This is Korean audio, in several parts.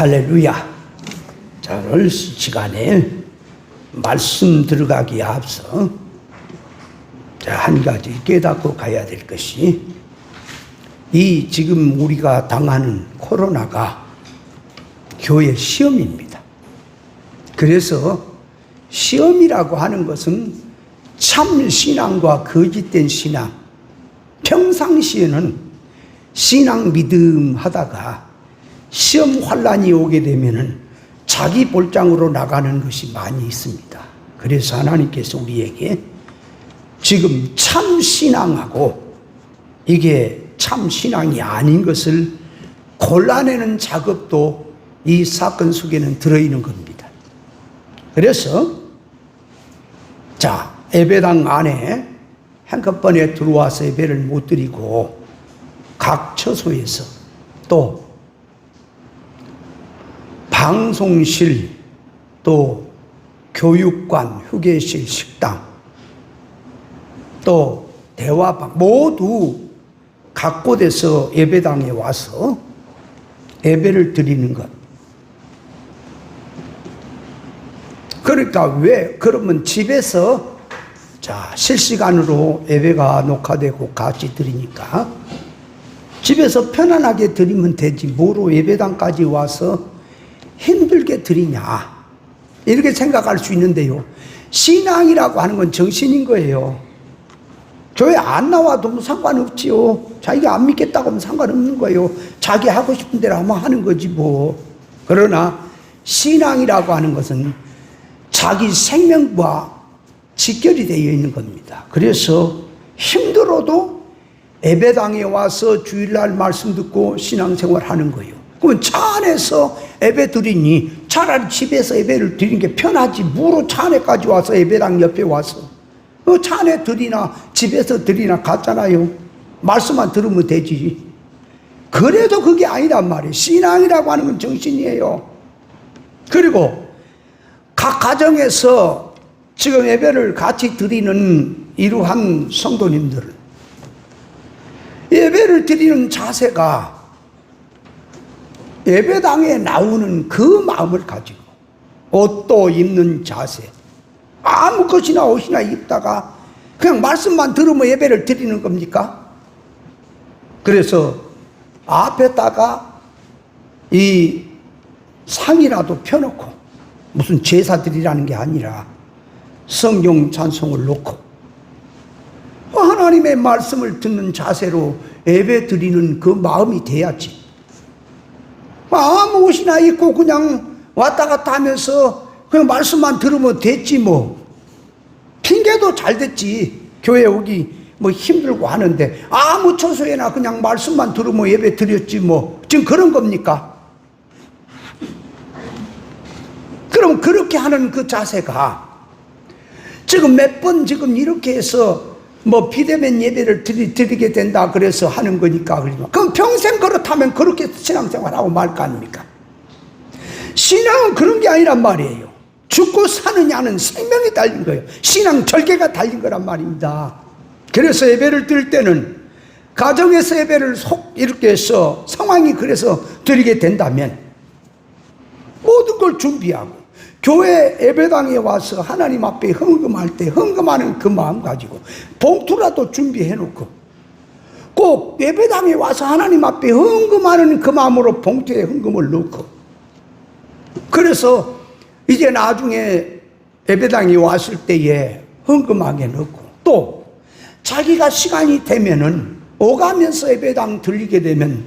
할렐루야. 자, 오늘 시간에 말씀 들어가기에 앞서 한 가지 깨닫고 가야 될 것이, 이 지금 우리가 당하는 코로나가 교회 시험입니다. 그래서 시험이라고 하는 것은 참 신앙과 거짓된 신앙, 평상시에는 신앙 믿음 하다가 시험 환란이 오게 되면은 자기 볼장으로 나가는 것이 많이 있습니다. 그래서 하나님께서 우리에게 지금 참 신앙하고 이게 참 신앙이 아닌 것을 골라내는 작업도 이 사건 속에는 들어있는 겁니다. 그래서 예배당 안에 한꺼번에 들어와서 예배를 못 드리고 각 처소에서 또 방송실, 또 교육관, 휴게실, 식당, 또 대화방 모두 각 곳에서 예배당에 와서 예배를 드리는 것. 그러니까 그러면 집에서 실시간으로 예배가 녹화되고 같이 드리니까 집에서 편안하게 드리면 되지, 뭐로 예배당까지 와서 힘들게 드리냐, 이렇게 생각할 수 있는데요, 신앙이라고 하는 건 정신인 거예요. 교회 안 나와도 상관없지요. 자기가 안 믿겠다고 하면 상관없는 거예요. 자기 하고 싶은 대로 하면 하는 거지 뭐. 그러나 신앙이라고 하는 것은 자기 생명과 직결이 되어 있는 겁니다. 그래서 힘들어도 예배당에 와서 주일날 말씀 듣고 신앙생활 하는 거예요. 그러면 차 안에서 예배 드리니 차라리 집에서 예배를 드리는 게 편하지, 뭐로 차 안에까지 와서 예배당 옆에 와서 차 안에 드리나 집에서 드리나 같잖아요. 말씀만 들으면 되지. 그래도 그게 아니란 말이에요. 신앙이라고 하는 건 정신이에요. 그리고 각 가정에서 지금 예배를 같이 드리는 이러한 성도님들, 예배를 드리는 자세가 예배당에 나오는 그 마음을 가지고 옷도 입는 자세, 아무 것이나 옷이나 입다가 그냥 말씀만 들으면 예배를 드리는 겁니까? 그래서 앞에다가 이 상이라도 펴놓고, 무슨 제사드리라는 게 아니라 성경 찬송을 놓고 하나님의 말씀을 듣는 자세로 예배 드리는 그 마음이 돼야지. 아무 옷이나 입고 그냥 왔다 갔다 하면서 그냥 말씀만 들으면 됐지 뭐. 핑계도 잘 됐지. 교회 오기 뭐 힘들고 하는데 아무 처소에나 그냥 말씀만 들으면 예배 드렸지 뭐. 지금 그런 겁니까? 그럼 그렇게 하는 그 자세가 지금 몇 번 지금 이렇게 해서 뭐 비대면 예배를 드리게 된다 그래서 하는 거니까. 그럼 평생 그렇다면 그렇게 신앙생활하고 말 거 아닙니까? 신앙은 그런 게 아니란 말이에요. 죽고 사느냐는 생명이 달린 거예요. 신앙 절개가 달린 거란 말입니다. 그래서 예배를 드릴 때는 가정에서 예배를 이렇게 해서 상황이 그래서 드리게 된다면 모든 걸 준비하고, 교회 예배당에 와서 하나님 앞에 헌금할 때 헌금하는 그 마음 가지고 봉투라도 준비해 놓고, 꼭 예배당에 와서 하나님 앞에 헌금하는 그 마음으로 봉투에 헌금을 넣고, 그래서 이제 나중에 예배당에 왔을 때에 헌금하게 넣고, 또 자기가 시간이 되면은 오가면서 예배당 들리게 되면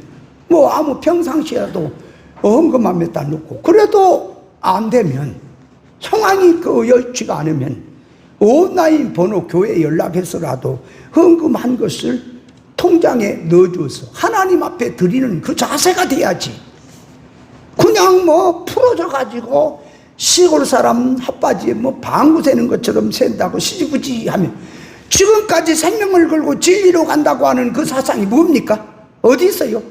뭐 아무 평상시라도 헌금함에다 넣고, 그래도 안 되면 상황이 여의치가 않으면 온라인 번호 교회에 연락해서라도 헌금한 것을 통장에 넣어줘서 하나님 앞에 드리는 그 자세가 돼야지. 그냥 뭐 풀어져 가지고 시골 사람 핫바지에 뭐 방구 새는 것처럼 샌다고 시지부지 하면, 지금까지 생명을 걸고 진리로 간다고 하는 그 사상이 뭡니까? 어디 있어요?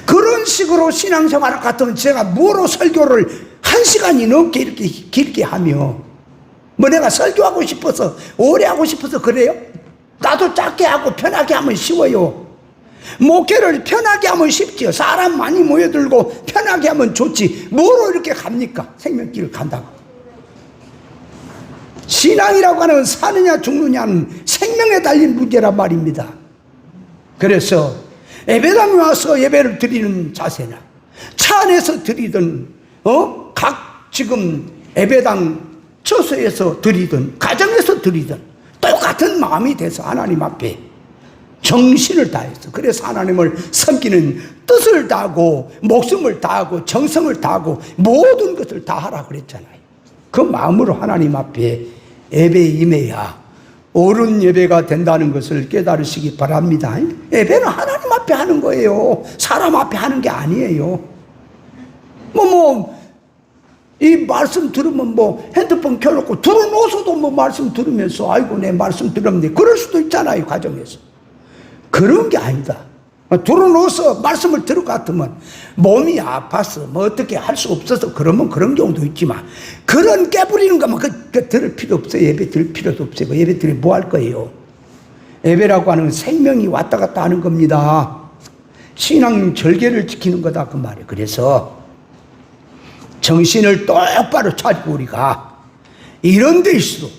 그런 식으로 신앙생활을 같으면 제가 뭐로 설교를 1시간이 넘게 이렇게 길게 하며, 뭐 내가 설교하고 싶어서 오래 하고 싶어서 그래요? 나도 짧게 하고 편하게 하면 쉬워요. 목회를 편하게 하면 쉽지요. 사람 많이 모여들고 편하게 하면 좋지. 뭐로 이렇게 갑니까? 생명길을 간다고. 신앙이라고 하는 사느냐 죽느냐는 생명에 달린 문제란 말입니다. 그래서 예배당에 와서 예배를 드리는 자세나 차 안에서 드리든 각 지금 예배당 처소에서 드리든 가정에서 드리든 똑같은 마음이 돼서 하나님 앞에 정신을 다해서, 그래서 하나님을 섬기는 뜻을 다하고 목숨을 다하고 정성을 다하고 모든 것을 다하라 그랬잖아요. 그 마음으로 하나님 앞에 예배에 임해야 옳은 예배가 된다는 것을 깨달으시기 바랍니다. 예배는 하나님 앞에 하는 거예요. 사람 앞에 하는 게 아니에요. 이 말씀 들으면 핸드폰 켜놓고 들어놓고서도 말씀 들으면서 아이고 내 말씀 들었네 그럴 수도 있잖아요. 가정에서. 그런 게 아니다. 들어놓아서 말씀을 들을 것 같으면 몸이 아파서 어떻게 할 수 없어서 그러면 그런 경우도 있지만, 그런 깨부리는 거면 그 들을 필요 없어요. 예배 들을 필요도 없어요. 그 예배 들으면 뭐 할 거예요? 예배라고 하는 생명이 왔다 갔다 하는 겁니다. 신앙 절개를 지키는 거다 그 말이에요. 그래서 정신을 똑바로 차리고 우리가 이런 데일수록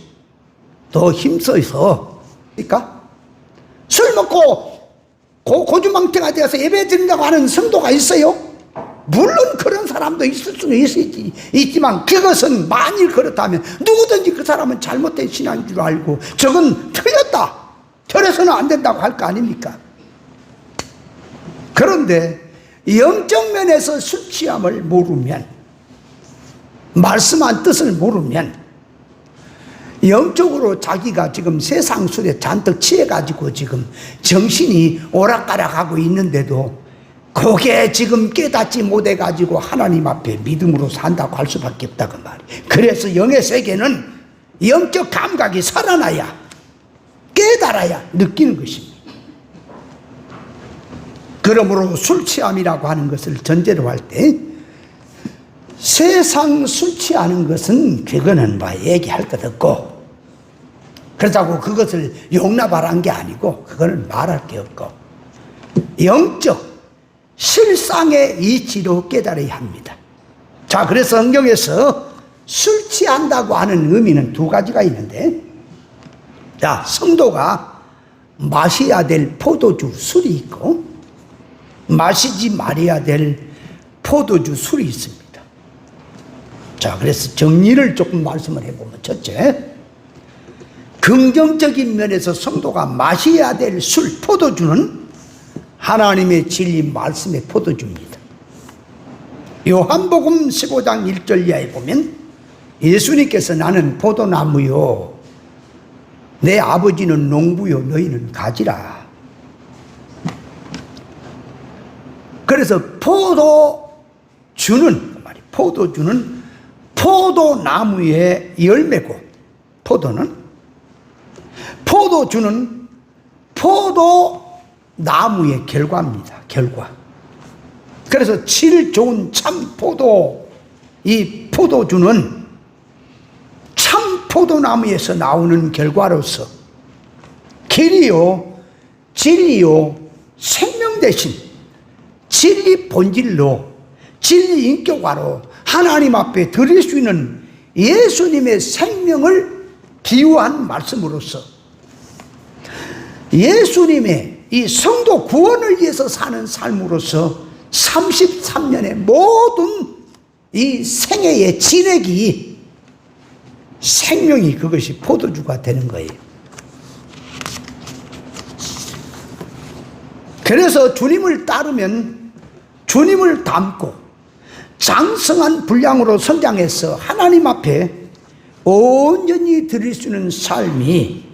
더 힘써서, 그러니까 술 먹고 고주망태가 되어서 예배 드린다고 하는 성도가 있어요? 물론 그런 사람도 있을 수는 있지만 그것은 만일 그렇다면 누구든지 그 사람은 잘못된 신앙인 줄 알고 저건 틀렸다, 저래서는 안 된다고 할 거 아닙니까? 그런데 영적 면에서 술 취함을 모르면, 말씀한 뜻을 모르면 영적으로 자기가 지금 세상 술에 잔뜩 취해가지고 지금 정신이 오락가락하고 있는데도 그게 지금 깨닫지 못해가지고 하나님 앞에 믿음으로 산다고 할 수밖에 없다 그 말이에요. 그래서 영의 세계는 영적 감각이 살아나야, 깨달아야 느끼는 것입니다. 그러므로 술 취함이라고 하는 것을 전제로 할 때 세상 술 취하는 것은 그거는 얘기할 것 없고, 그렇다고 그것을 용납하라는 게 아니고 그거는 말할 게 없고 영적 실상의 이치로 깨달아야 합니다. 자, 그래서 성경에서 술 취한다고 하는 의미는 두 가지가 있는데, 자, 성도가 마셔야 될 포도주 술이 있고 마시지 말아야 될 포도주 술이 있습니다. 자, 그래서 정리를 조금 말씀을 해보면, 첫째, 긍정적인 면에서 성도가 마셔야 될 술, 포도주는 하나님의 진리 말씀의 포도주입니다. 요한복음 15장 1절 이하에 보면 예수님께서 나는 포도나무요 내 아버지는 농부요 너희는 가지라. 그래서 포도주는 포도나무의 열매고, 포도주는 포도나무의 결과입니다. 결과. 그래서 질 좋은 참 포도, 이 포도주는 참 포도나무에서 나오는 결과로서 길이요, 진리요, 생명 대신 진리 본질로, 진리 인격화로 하나님 앞에 드릴 수 있는 예수님의 생명을 비유한 말씀으로서 예수님의 이 성도 구원을 위해서 사는 삶으로서 33년의 모든 이 생애의 진액이, 생명이 그것이 포도주가 되는 거예요. 그래서 주님을 따르면 주님을 닮고 장성한 분량으로 성장해서 하나님 앞에 온전히 드릴 수 있는 삶이,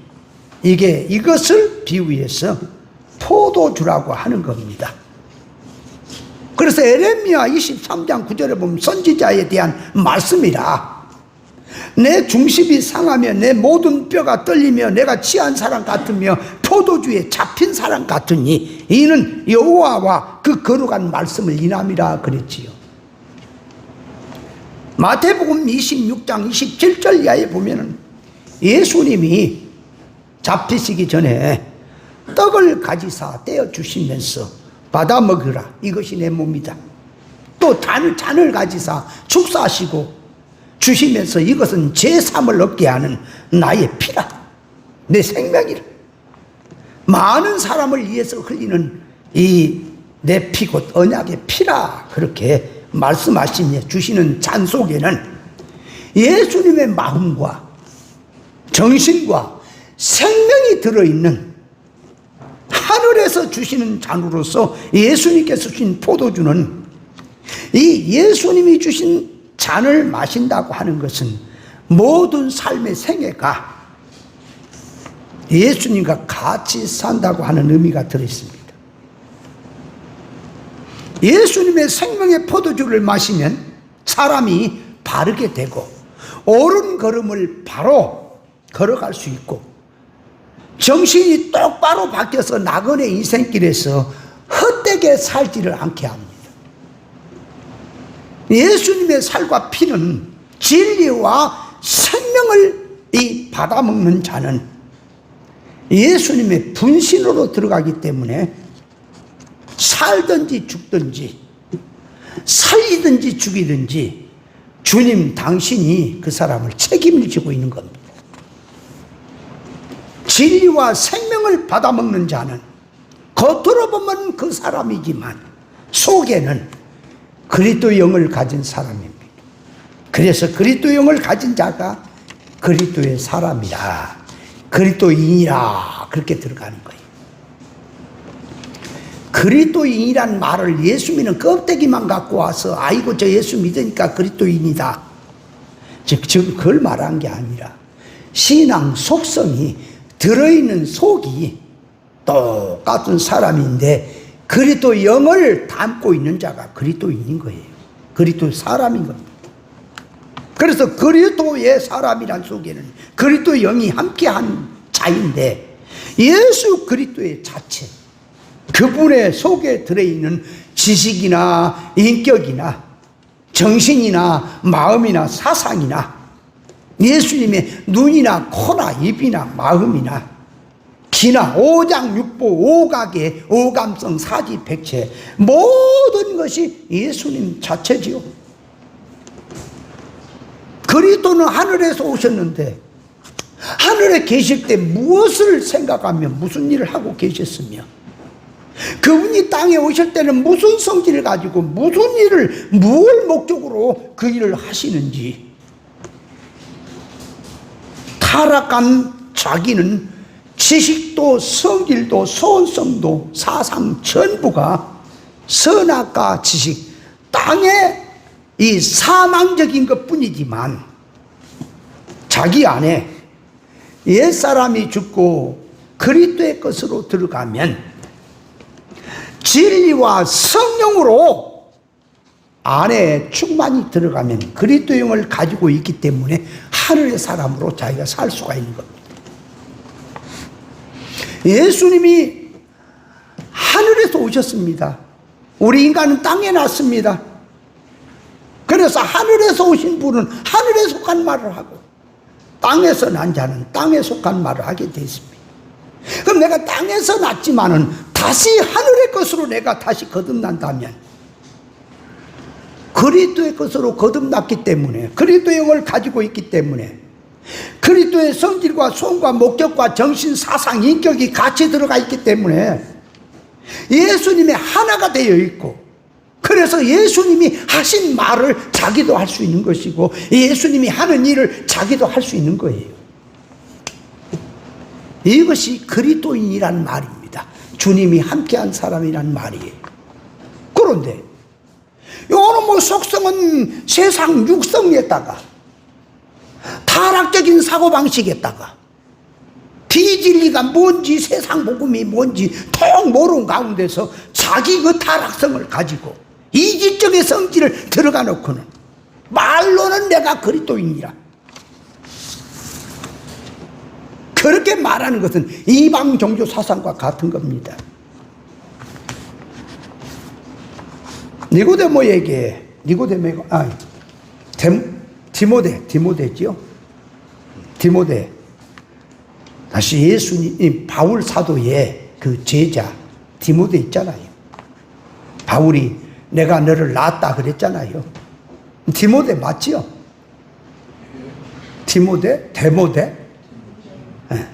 이것을 비유해서 포도주라고 하는 겁니다. 그래서 에레미야 23장 9절에 보면 선지자에 대한 말씀이라, 내 중심이 상하며 내 모든 뼈가 떨리며 내가 취한 사람 같으며 포도주에 잡힌 사람 같으니 이는 여호와와 그 거룩한 말씀을 인함이라 그랬지요. 마태복음 26장 27절 이하에 보면은 예수님이 잡히시기 전에 떡을 가지사 떼어 주시면서 받아 먹으라, 이것이 내 몸이다. 또 잔을 가지사 축사하시고 주시면서 이것은 제3을 얻게 하는 나의 피라, 내 생명이라. 많은 사람을 위해서 흘리는 이 내 피 곧 언약의 피라, 그렇게 말씀하시며 주시는 잔 속에는 예수님의 마음과 정신과 생명이 들어있는, 하늘에서 주시는 잔으로서 예수님께서 주신 포도주는, 이 예수님이 주신 잔을 마신다고 하는 것은 모든 삶의 생애가 예수님과 같이 산다고 하는 의미가 들어있습니다. 예수님의 생명의 포도주를 마시면 사람이 바르게 되고 옳은 걸음을 바로 걸어갈 수 있고 정신이 똑바로 바뀌어서 나그네 인생길에서 헛되게 살지를 않게 합니다. 예수님의 살과 피는 진리와 생명을 받아먹는 자는 예수님의 분신으로 들어가기 때문에 살든지 죽든지 살리든지 죽이든지 주님 당신이 그 사람을 책임을 지고 있는 겁니다. 진리와 생명을 받아먹는 자는 겉으로 보면 그 사람이지만 속에는 그리스도 영을 가진 사람입니다. 그래서 그리스도 영을 가진 자가 그리스도의 사람이라, 그리스도인이라, 그렇게 들어가는 거예요. 그리스도인이란 말을 예수 믿는 껍데기만 갖고 와서 아이고 저 예수 믿으니까 그리스도인이다, 즉 그걸 말한 게 아니라 신앙 속성이 들어있는 속이 똑같은 사람인데 그리스도 영을 담고 있는 자가 그리스도인인 거예요. 그리스도 사람인 겁니다. 그래서 그리스도의 사람이란 속에는 그리스도 영이 함께한 자인데 예수 그리스도의 자체, 그분의 속에 들어있는 지식이나 인격이나 정신이나 마음이나 사상이나 예수님의 눈이나 코나 입이나 마음이나 기나 오장육부 오각의 오감성 사지백체 모든 것이 예수님 자체지요. 그리스도는 하늘에서 오셨는데 하늘에 계실 때 무엇을 생각하며 무슨 일을 하고 계셨으며 그분이 땅에 오실 때는 무슨 성질을 가지고 무슨 일을 무엇 목적으로 그 일을 하시는지, 타락한 자기는 지식도 성질도 소원성도 사상 전부가 선악과 지식, 땅의 이 사망적인 것 뿐이지만 자기 안에 옛사람이 죽고 그리스도의 것으로 들어가면 진리와 성령으로 안에 충만히 들어가면 그리스도 영을 가지고 있기 때문에 하늘의 사람으로 자기가 살 수가 있는 겁니다. 예수님이 하늘에서 오셨습니다. 우리 인간은 땅에 났습니다. 그래서 하늘에서 오신 분은 하늘에 속한 말을 하고 땅에서 난 자는 땅에 속한 말을 하게 되어 있습니다. 그럼 내가 땅에서 났지만은 다시 하늘의 것으로 내가 다시 거듭난다면 그리스도의 것으로 거듭났기 때문에 그리스도의 영을 가지고 있기 때문에 그리스도의 성질과 소원과 목적과 정신, 사상, 인격이 같이 들어가 있기 때문에 예수님의 하나가 되어 있고 그래서 예수님이 하신 말을 자기도 할 수 있는 것이고 예수님이 하는 일을 자기도 할 수 있는 거예요. 이것이 그리스도인이란 말입니다. 주님이 함께한 사람이란 말이에요. 그런데 요거는 뭐 속성은 세상 육성에다가 타락적인 사고방식에다가 비진리가 뭔지 세상 복음이 뭔지 통 모르는 가운데서 자기 그 타락성을 가지고 이기적인 성질을 들어가 놓고는 말로는 내가 그리스도인이라 그렇게 말하는 것은 이방 종교 사상과 같은 겁니다. 니고데모에게 디모데지요. 디모데 다시 예수님 바울 사도의 그 제자 디모데 있잖아요. 바울이 내가 너를 낳았다 그랬잖아요. 디모데 맞지요? 디모데? 데모데? 네.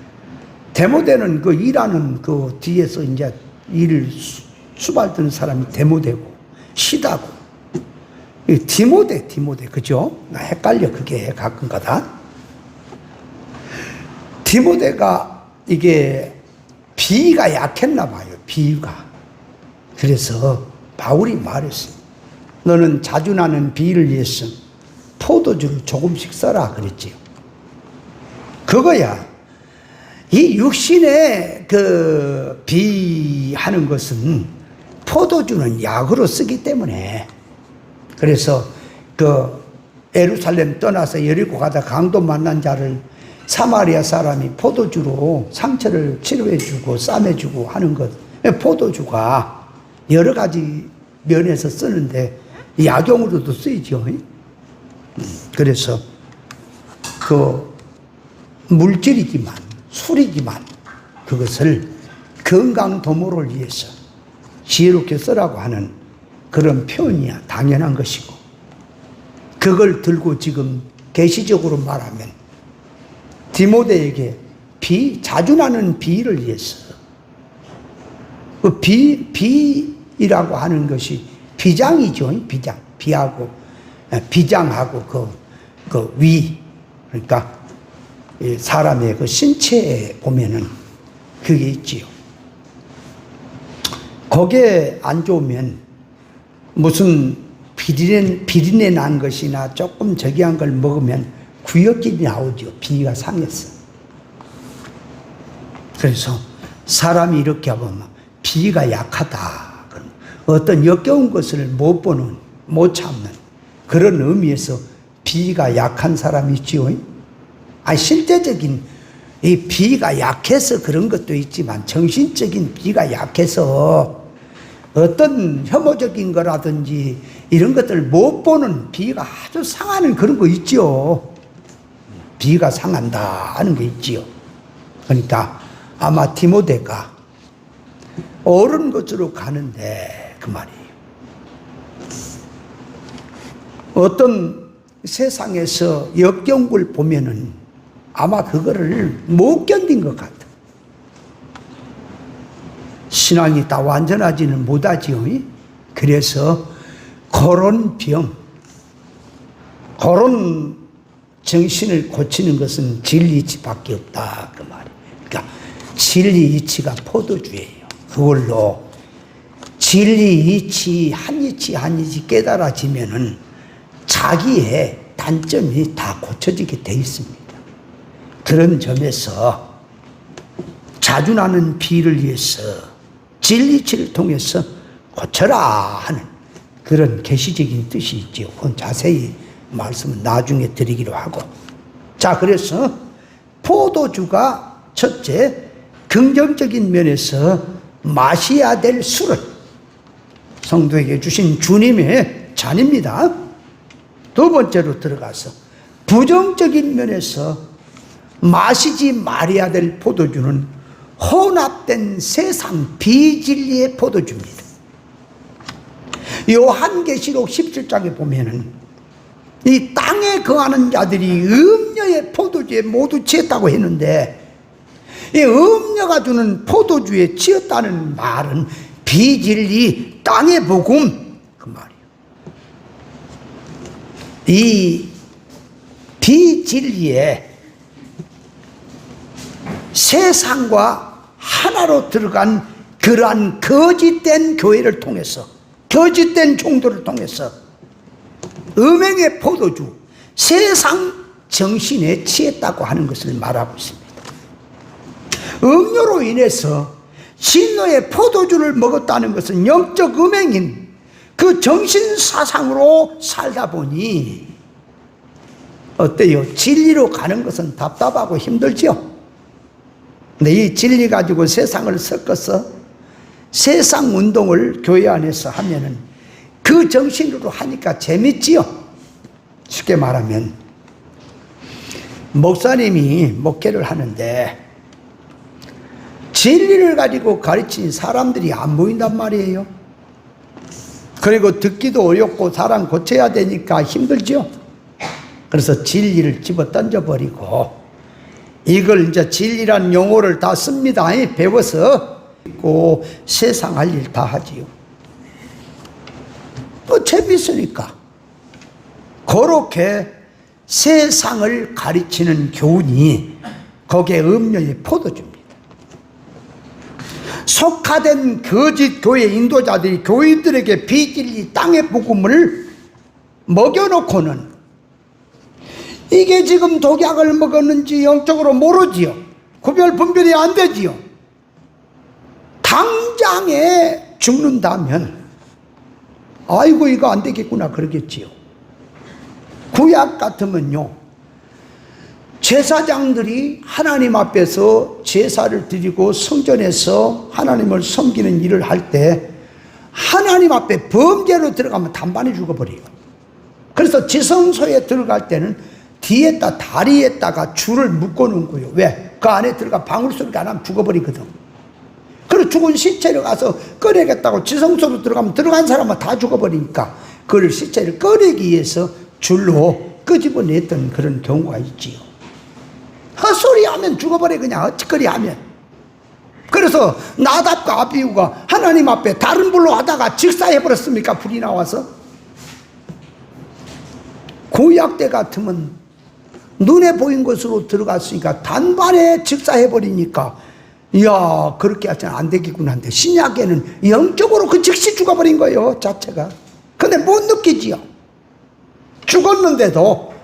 데모데는 그 일하는 그 뒤에서 이제 일을 수발드는 사람이 데모데고, 시다고. 디모데, 그죠? 나 헷갈려, 그게 가끔가다. 디모데가 이게 비위가 약했나 봐요, 비위가. 그래서 바울이 말했어. 너는 자주 나는 비위를 위해서 포도주를 조금씩 써라 그랬지요. 그거야. 이 육신의 그 비하는 것은 포도주는 약으로 쓰기 때문에, 그래서 그 예루살렘 떠나서 여리고 가다 강도 만난 자를 사마리아 사람이 포도주로 상처를 치료해주고 싸매주고 하는 것, 포도주가 여러 가지 면에서 쓰는데 약용으로도 쓰이죠. 그래서 그 물질이지만 술이지만 그것을 건강 도모를 위해서 지혜롭게 쓰라고 하는 그런 표현이야 당연한 것이고, 그걸 들고 지금 계시적으로 말하면 디모데에게 자주 나는 비를 위해서, 그 비라고 하는 것이 비장이죠. 비장하고 그 위, 그러니까 사람의 그 신체에 보면은 그게 있지요. 거기에 안 좋으면 무슨 비린내 난 것이나 조금 저기한 걸 먹으면 구역질이 나오죠. 비위가 상해서. 그래서 사람이 이렇게 보면 비위가 약하다, 어떤 역겨운 것을 못 보는, 못 참는 그런 의미에서 비위가 약한 사람이 있지요. 아니, 실제적인 이 비위가 약해서 그런 것도 있지만 정신적인 비위가 약해서 어떤 혐오적인 거라든지 이런 것들을 못 보는 비위가 아주 상하는 그런 거 있죠. 비위가 상한다 하는 게 있지요. 그러니까 아마 디모데가 옳은 것으로 가는데 그 말이에요. 어떤 세상에서 역겨운 걸 보면은 아마 그거를 못 견딘 것 같아. 신앙이 다 완전하지는 못하지요. 그래서 그런 병, 그런 정신을 고치는 것은 진리 이치밖에 없다 그 말이에요. 그러니까 진리 이치가 포도주예요. 그걸로 진리 이치 한 이치 깨달아지면은 자기의 단점이 다 고쳐지게 돼 있습니다. 그런 점에서 자주 나는 비를 위해서 진리 이치를 통해서 고쳐라 하는 그런 계시적인 뜻이 있죠. 그건 자세히 말씀은 나중에 드리기로 하고. 자, 그래서 포도주가 첫째, 긍정적인 면에서 마셔야 될 술을 성도에게 주신 주님의 잔입니다. 두 번째로 들어가서 부정적인 면에서 마시지 말아야 될 포도주는 혼합된 세상 비진리의 포도주입니다. 요한계시록 17장에 보면은 이 땅에 거하는 자들이 음녀의 포도주에 모두 취했다고 했는데, 이 음녀가 주는 포도주에 취했다는 말은 비진리 땅의 복음 그 말이에요. 이 비진리에 세상과 하나로 들어간 그러한 거짓된 교회를 통해서, 거짓된 종도를 통해서 음행의 포도주, 세상 정신에 취했다고 하는 것을 말하고 있습니다. 음료로 인해서 진노의 포도주를 먹었다는 것은 영적 음행인 그 정신사상으로 살다 보니 어때요? 진리로 가는 것은 답답하고 힘들죠. 근데 이 진리 가지고 세상을 섞어서 세상 운동을 교회 안에서 하면은 그 정신으로 하니까 재밌지요. 쉽게 말하면 목사님이 목회를 하는데 진리를 가지고 가르치는 사람들이 안 보인단 말이에요. 그리고 듣기도 어렵고 사람 고쳐야 되니까 힘들죠. 그래서 진리를 집어 던져버리고 이걸 이제 진리란 용어를 다 씁니다. 배워서 있고 세상 할 일 다 하지요. 재밌으니까. 그렇게 세상을 가르치는 교훈이 거기에 음료의 포도주입니다. 속화된 거짓 교회 인도자들이 교인들에게 비진리 땅의 복음을 먹여놓고는 이게 지금 독약을 먹었는지 영적으로 모르지요. 구별 분별이 안 되지요. 당장에 죽는다면 아이고 이거 안 되겠구나 그러겠지요. 구약 같으면요, 제사장들이 하나님 앞에서 제사를 드리고 성전에서 하나님을 섬기는 일을 할 때 하나님 앞에 범죄로 들어가면 단번에 죽어버려요. 그래서 지성소에 들어갈 때는 뒤에다 다리에다가 줄을 묶어놓은 거예요. 왜? 그 안에 들어가 방울소리가 안 하면 죽어버리거든. 그리고 죽은 시체를 가서 꺼내겠다고 지성소로 들어가면 들어간 사람은 다 죽어버리니까 그걸 시체를 꺼내기 위해서 줄로 끄집어냈던 그런 경우가 있지요. 헛소리하면 죽어버려 그냥 어찌거리 하면. 그래서 나답과 아비후가 하나님 앞에 다른 불로 하다가 직사해버렸습니까? 불이 나와서. 구약 때 같으면 눈에 보인 것으로 들어갔으니까 단번에 직사해버리니까 이야 그렇게 하자면 안 되겠구나 한데 신약에는 영적으로 그 즉시 죽어버린 거예요 자체가. 근데 못 느끼지요. 죽었는데도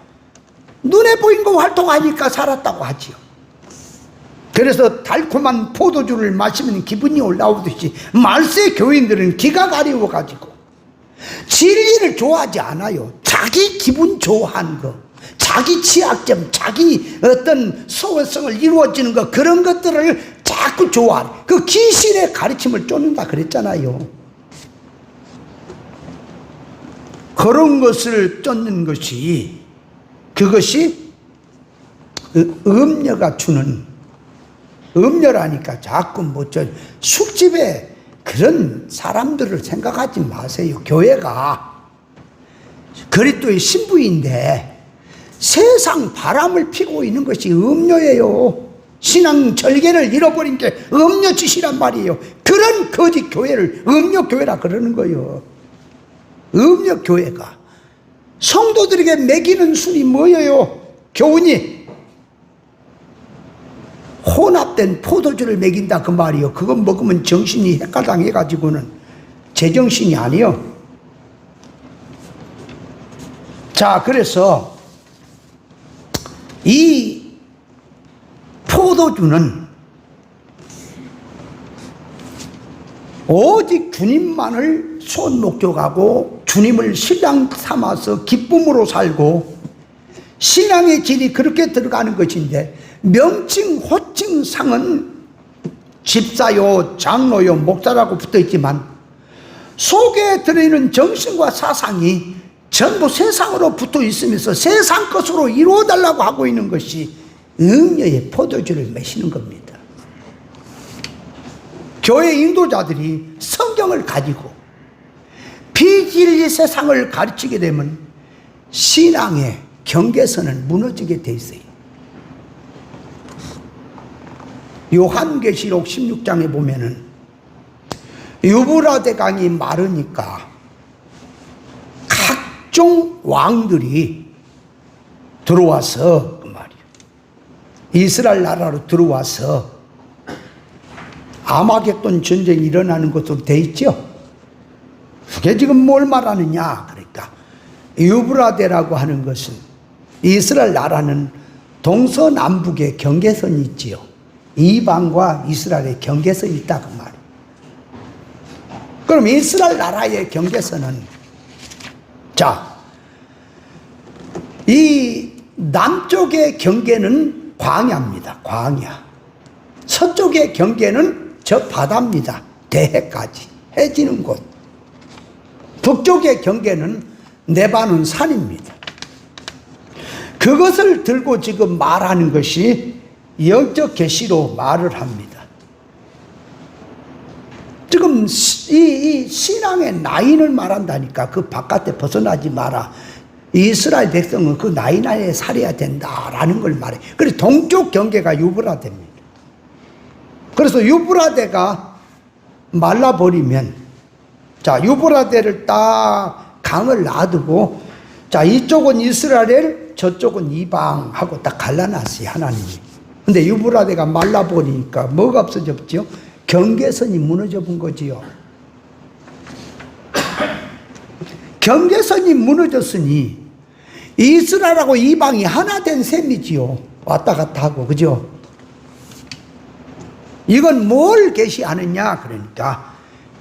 눈에 보인 거 활동하니까 살았다고 하지요. 그래서 달콤한 포도주를 마시면 기분이 올라오듯이 말세 교인들은 기가 가리워가지고 진리를 좋아하지 않아요. 자기 기분 좋아하는 거, 자기 취약점, 자기 어떤 소외성을 이루어지는 거, 그런 것들을 자꾸 좋아하는 그 귀신의 가르침을 쫓는다 그랬잖아요. 그런 것을 쫓는 것이, 그것이 음녀가 주는, 음녀라니까 자꾸 술집에 그런 사람들을 생각하지 마세요. 교회가 그리스도의 신부인데 세상 바람을 피고 있는 것이 음녀예요. 신앙 절개를 잃어버린 게 음녀 짓이란 말이에요. 그런 거짓 교회를 음녀 교회라 그러는 거예요. 음녀 교회가 성도들에게 먹이는 술이 뭐예요? 교훈이 혼합된 포도주를 먹인다 그 말이요. 그거 먹으면 정신이 헷갈당해가지고는 제정신이 아니요. 자, 그래서 이 포도주는 오직 주님만을 손목적하고 주님을 신랑 삼아서 기쁨으로 살고 신앙의 질이 그렇게 들어가는 것인데, 명칭 호칭 상은 집사요 장로요 목사라고 붙어있지만 속에 들어있는 정신과 사상이 전부 세상으로 붙어 있으면서 세상 것으로 이루어달라고 하고 있는 것이 음녀의 포도주를 마시는 겁니다. 교회 인도자들이 성경을 가지고 비진리 세상을 가르치게 되면 신앙의 경계선은 무너지게 돼 있어요. 요한계시록 16장에 보면은 유브라데 강이 마르니까 각종 왕들이 들어와서 그 말이에요. 이스라엘 나라로 들어와서 아마겟돈 전쟁이 일어나는 것으로 돼 있죠. 그게 지금 뭘 말하느냐? 그러니까 유브라데라고 하는 것은 이스라엘 나라는 동서남북의 경계선이 있지요. 이방과 이스라엘의 경계선이 있다 그 말이에요. 그럼 이스라엘 나라의 경계선은, 자, 이 남쪽의 경계는 광야입니다. 광야. 서쪽의 경계는 저 바다입니다. 대해까지 해 지는 곳. 북쪽의 경계는 네바논 산입니다. 그것을 들고 지금 말하는 것이 영적 계시로 말을 합니다. 지금 이 신앙의 라인을 말한다니까. 그 바깥에 벗어나지 마라. 이스라엘 백성은 그 라인 안에 살아야 된다라는 걸 말해. 그래서 동쪽 경계가 유브라데입니다. 그래서 유브라데가 말라버리면, 자, 유브라데를 딱 강을 놔두고, 자, 이쪽은 이스라엘, 저쪽은 이방하고 딱 갈라놨어요, 하나님이. 근데 유브라데가 말라버리니까 뭐가 없어졌죠? 경계선이 무너져 본 거지요. 경계선이 무너졌으니 이스라엘하고 이방이 하나 된 셈이지요. 왔다 갔다 하고, 그죠? 이건 뭘 계시하느냐? 그러니까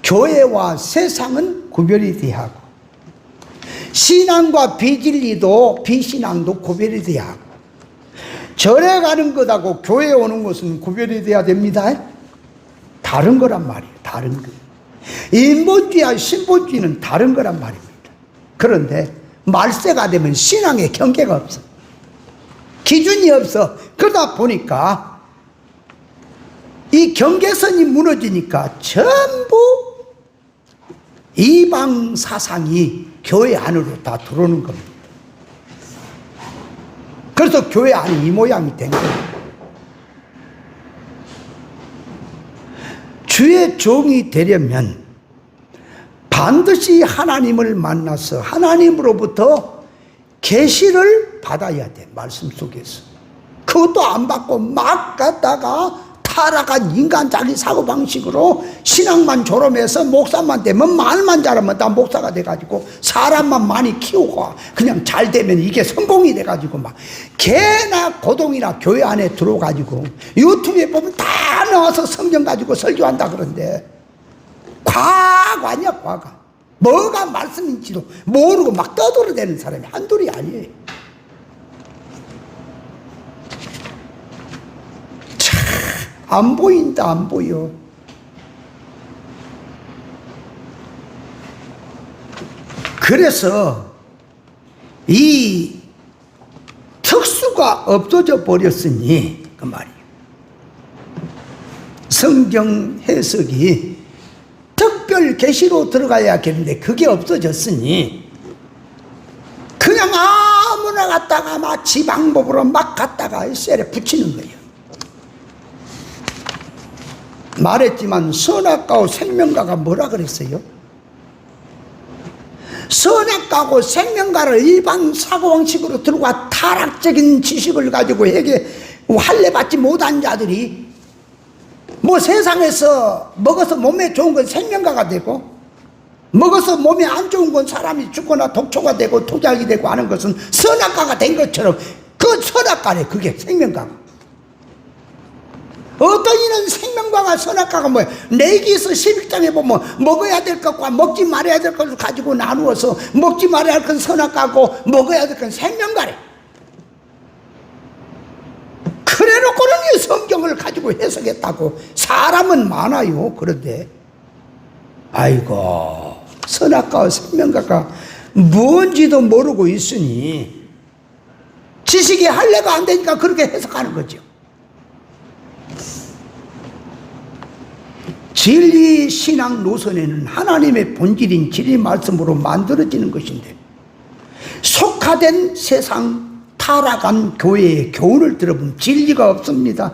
교회와 세상은 구별이 돼야 하고, 신앙과 비진리도 비신앙도 구별이 돼야 하고, 절에 가는 것하고 교회에 오는 것은 구별이 돼야 됩니다. 다른 거란 말이에요. 다른 거. 인본주의와 신본주의는 다른 거란 말입니다. 그런데 말세가 되면 신앙의 경계가 없어. 기준이 없어. 그러다 보니까 이 경계선이 무너지니까 전부 이방 사상이 교회 안으로 다 들어오는 겁니다. 그래서 교회 안이 이 모양이 된 거예요. 주의 종이 되려면 반드시 하나님을 만나서 하나님으로부터 계시를 받아야 돼. 말씀 속에서. 그것도 안 받고 막 갔다가 타락한 인간 자기 사고방식으로 신앙만 졸업해서 목사만 되면 말만 잘하면 다 목사가 돼가지고 사람만 많이 키우고 그냥 잘 되면 이게 성공이 돼가지고 막 개나 고동이나 교회 안에 들어가지고 유튜브에 보면 다 나와서 성경 가지고 설교한다 그러는데 과학 아니야. 과학. 뭐가 말씀인지도 모르고 막 떠들어대는 사람이 한둘이 아니에요. 안 보인다. 안 보여. 그래서 이 특수가 없어져 버렸으니 그 말이에요. 성경 해석이 특별 계시로 들어가야겠는데 그게 없어졌으니 그냥 아무나 갔다가 막 지 방법으로 막 갔다가 셀에 붙이는 거예요. 말했지만 선악과하고 생명과가 뭐라 그랬어요? 선악과하고 생명과를 일반 사고방식으로 들어가 타락적인 지식을 가지고 해게 할례받지 못한 자들이 뭐 세상에서 먹어서 몸에 좋은 건 생명과가 되고 먹어서 몸에 안 좋은 건 사람이 죽거나 독초가 되고 토작이 되고 하는 것은 선악과가 된 것처럼 그 선악과네. 그게 생명과가. 어떤 이는 생명과가 선악과가 뭐야? 레위기서 11장에 보면 먹어야 될 것과 먹지 말아야 될 것을 가지고 나누어서 먹지 말아야 할 건 선악과고 먹어야 될 건 생명과래. 그래놓고는 이 성경을 가지고 해석했다고. 사람은 많아요. 그런데 아이고 선악과와 생명과가 뭔지도 모르고 있으니 지식이 할례가 안 되니까 그렇게 해석하는 거죠. 진리 신앙 노선에는 하나님의 본질인 진리 말씀으로 만들어지는 것인데 속화된 세상 타락한 교회의 교훈을 들어보면 진리가 없습니다.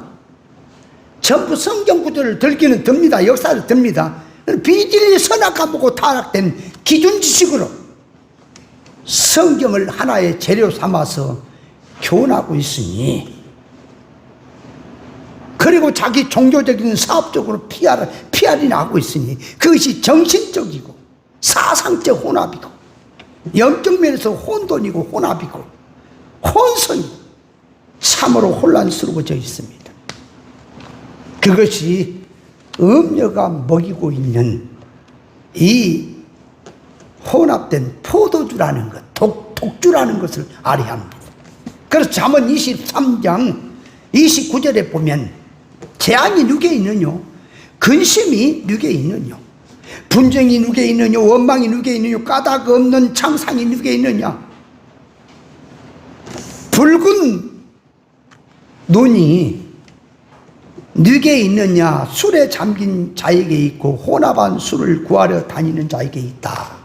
전부 성경 구절을 들기는 듭니다. 역사를 듭니다. 비진리 선악과 보고 타락된 기준 지식으로 성경을 하나의 재료 삼아서 교훈하고 있으니 그리고 자기 종교적인 사업적으로 PR이나 하고 있으니 그것이 정신적이고 사상적 혼합이고 영적 면에서 혼돈이고 혼합이고 혼선이 참으로 혼란스러워져 있습니다. 그것이 음녀가 먹이고 있는 이 혼합된 포도주라는 것, 독주라는 것을 알아야 합니다. 그래서 잠언 23장 29절에 보면 재앙이 누게 있느뇨? 근심이 누게 있느뇨? 분쟁이 누게 있느뇨? 원망이 누게 있느뇨? 까닭 없는 창상이 누게 있느냐? 붉은 눈이 네게 있느냐? 술에 잠긴 자에게 있고 혼합한 술을 구하려 다니는 자에게 있다.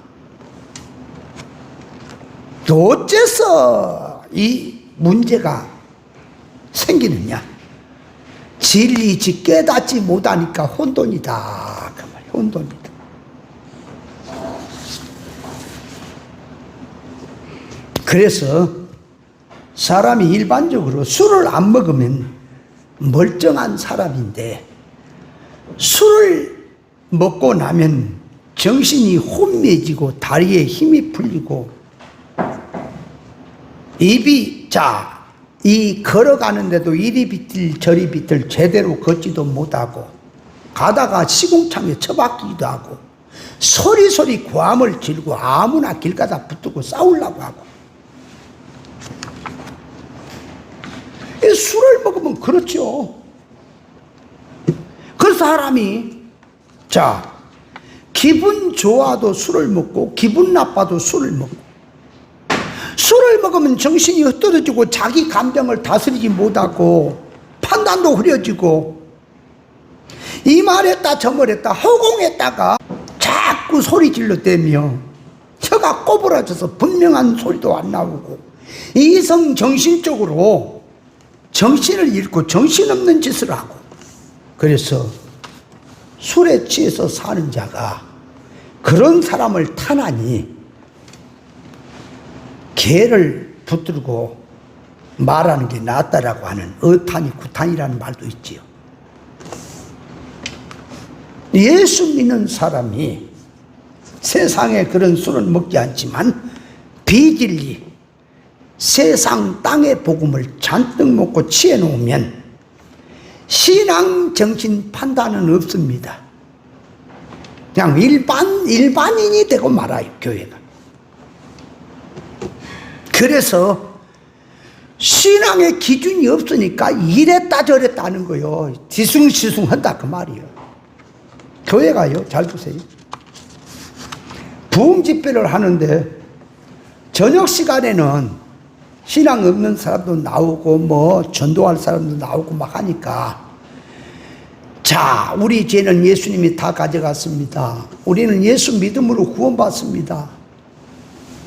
어째서 이 문제가 생기느냐? 진리지 깨닫지 못하니까 혼돈이다. 그 말이야, 혼돈이다. 그래서 사람이 일반적으로 술을 안 먹으면 멀쩡한 사람인데 술을 먹고 나면 정신이 혼미해지고 다리에 힘이 풀리고 입이 이 걸어가는데도 이리 비틀 저리 비틀 제대로 걷지도 못하고 가다가 시궁창에 처박히기도 하고 소리소리 고함을 지르고 아무나 길 가다 붙들고 싸우려고 하고. 술을 먹으면 그렇죠. 그 사람이 기분 좋아도 술을 먹고 기분 나빠도 술을 먹고, 술을 먹으면 정신이 흩어지고 자기 감정을 다스리지 못하고 판단도 흐려지고 이 말했다 저 말했다 허공에다가 자꾸 소리 질러대며 혀가 꼬부라져서 분명한 소리도 안 나오고 이성 정신적으로 정신을 잃고 정신없는 짓을 하고, 그래서 술에 취해서 사는 자가 그런 사람을 타나니 개를 붙들고 말하는 게 낫다라고 하는 어탄이 구탄이라는 말도 있지요. 예수 믿는 사람이 세상에 그런 술은 먹지 않지만 비진리 세상 땅의 복음을 잔뜩 먹고 취해 놓으면 신앙 정신 판단은 없습니다. 그냥 일반인이 되고 말아요, 교회가. 그래서 신앙의 기준이 없으니까 이랬다 저랬다 하는 거요. 뒤숭시숭 한다 그 말이에요. 교회가요, 잘 보세요. 부흥 집회를 하는데 저녁 시간에는 신앙 없는 사람도 나오고 전도할 사람도 나오고 막 하니까 우리 죄는 예수님이 다 가져갔습니다. 우리는 예수 믿음으로 구원받습니다.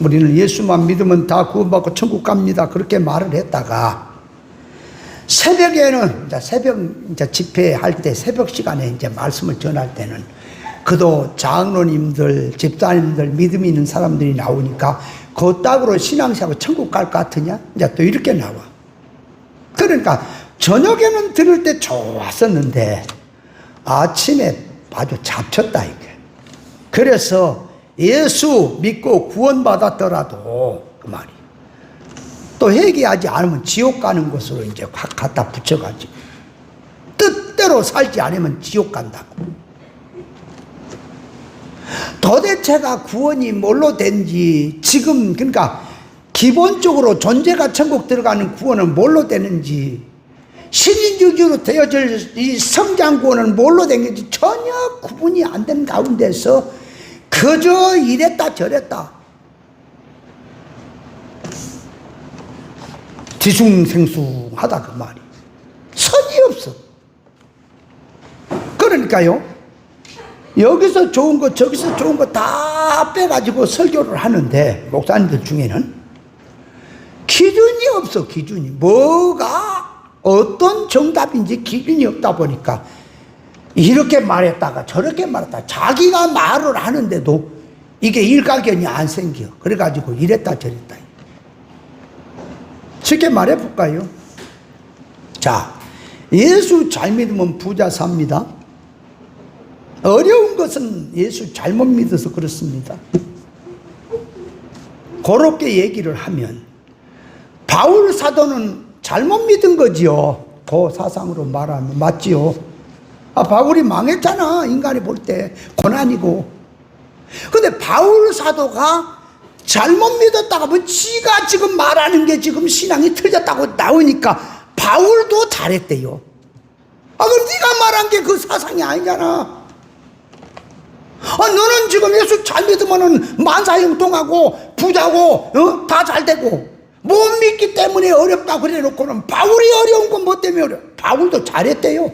우리는 예수만 믿으면 다 구원받고 천국 갑니다. 그렇게 말을 했다가 새벽에는 새벽 집회할 때 새벽 시간에 말씀을 전할 때는 그도 장로님들, 집사님들, 믿음 있는 사람들이 나오니까 그 딱으로 신앙생활 천국 갈 것 같으냐? 또 이렇게 나와. 그러니까 저녁에는 들을 때 좋았었는데 아침에 아주 잡쳤다 이게. 그래서 예수 믿고 구원받았더라도 그 말이 또 회개하지 않으면 지옥 가는 것으로 확 갖다 붙여가지고 뜻대로 살지 않으면 지옥 간다고. 도대체가 구원이 뭘로 된지, 지금 그러니까 기본적으로 존재가 천국 들어가는 구원은 뭘로 되는지, 신인주주로 되어질 이 성장 구원은 뭘로 된 건지 전혀 구분이 안 된 가운데서 그저 이랬다 저랬다 뒤숭생숭하다 그 말이. 선이 없어. 그러니까요, 여기서 좋은 거 저기서 좋은 거 다 빼가지고 설교를 하는데 목사님들 중에는 기준이 없어. 기준이 뭐가 어떤 정답인지 기준이 없다 보니까 이렇게 말했다가 저렇게 말했다가 자기가 말을 하는데도 이게 일가견이 안 생겨. 그래가지고 이랬다 저랬다. 쉽게 말해볼까요? 예수 잘 믿으면 부자 삽니다. 어려운 것은 예수 잘못 믿어서 그렇습니다. 그렇게 얘기를 하면 바울 사도는 잘못 믿은 거지요. 그 사상으로 말하면 맞지요. 바울이 망했잖아. 인간이 볼 때 고난이고. 근데 바울 사도가 잘못 믿었다가 지가 지금 말하는 게 지금 신앙이 틀렸다고 나오니까 바울도 잘했대요. 그럼 네가 말한 게 그 사상이 아니잖아. 너는 지금 예수 잘 믿으면은 만사형통하고 부자고 다 잘 되고, 못 믿기 때문에 어렵다 그래 놓고는 바울이 어려운 건 뭐 때문에 어려워? 바울도 잘했대요.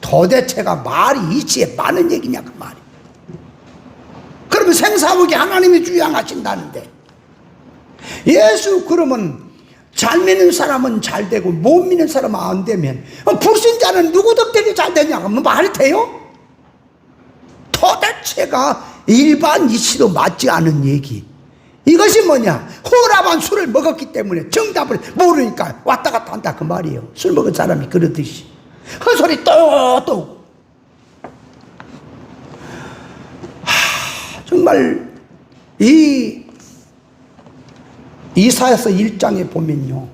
도대체가 말이 이치에 많은 얘기냐 그 말이. 그러면 생사복이 하나님이 주양하신다는데 예수 그러면 잘 믿는 사람은 잘 되고 못 믿는 사람은 안 되면 불신자는 누구 덕택이 잘 되냐고 말이 돼요? 도대체가 일반 이치도 맞지 않은 얘기. 이것이 뭐냐? 허락한 술을 먹었기 때문에 정답을 모르니까 왔다 갔다 한다 그 말이에요. 술 먹은 사람이 그러듯이 헛소리 또 정말 이사야서 1장에 보면요,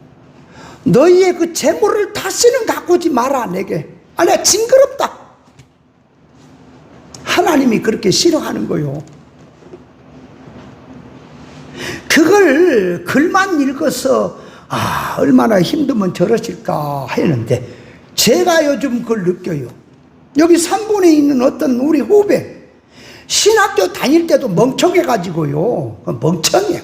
너희의 그 재물을 다시는 갖고 오지 마라 내게. 내가 징그럽다. 하나님이 그렇게 싫어하는 거요. 그걸 글만 읽어서 얼마나 힘들면 저러실까 했는데 제가 요즘 그걸 느껴요. 여기 3분에 있는 어떤 우리 후배 신학교 다닐 때도 멍청해가지고요, 멍청해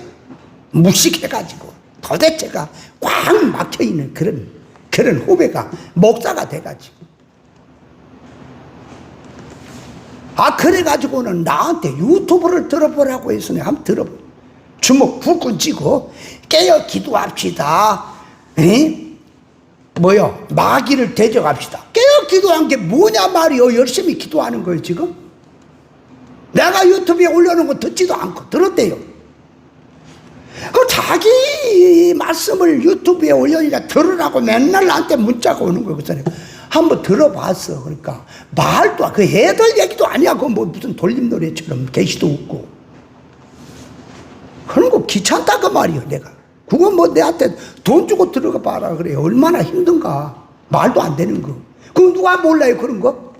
무식해가지고 도대체가 꽉 막혀있는 그런 후배가 목사가 돼가지고 그래가지고는 나한테 유튜브를 들어보라고 해서 내가 한번 들어보. 주먹 불끈 쥐고 깨어 기도합시다. 마귀를 대적합시다. 깨어 기도한 게 뭐냐 말이요. 열심히 기도하는 거예요 지금. 내가 유튜브에 올려놓은 거 듣지도 않고 들었대요. 그 자기 말씀을 유튜브에 올려니까 들으라고 맨날 나한테 문자가 오는 거예요. 그래서 내가 한번 들어봤어. 그러니까 말도 그 애들 얘기도 아니야. 그 무슨 돌림노래처럼 계시도 없고 그런 거 귀찮다 그 말이요. 내가 그거 내한테 돈 주고 들어가 봐라 그래요. 얼마나 힘든가. 말도 안 되는 거. 그거 누가 몰라요 그런 거?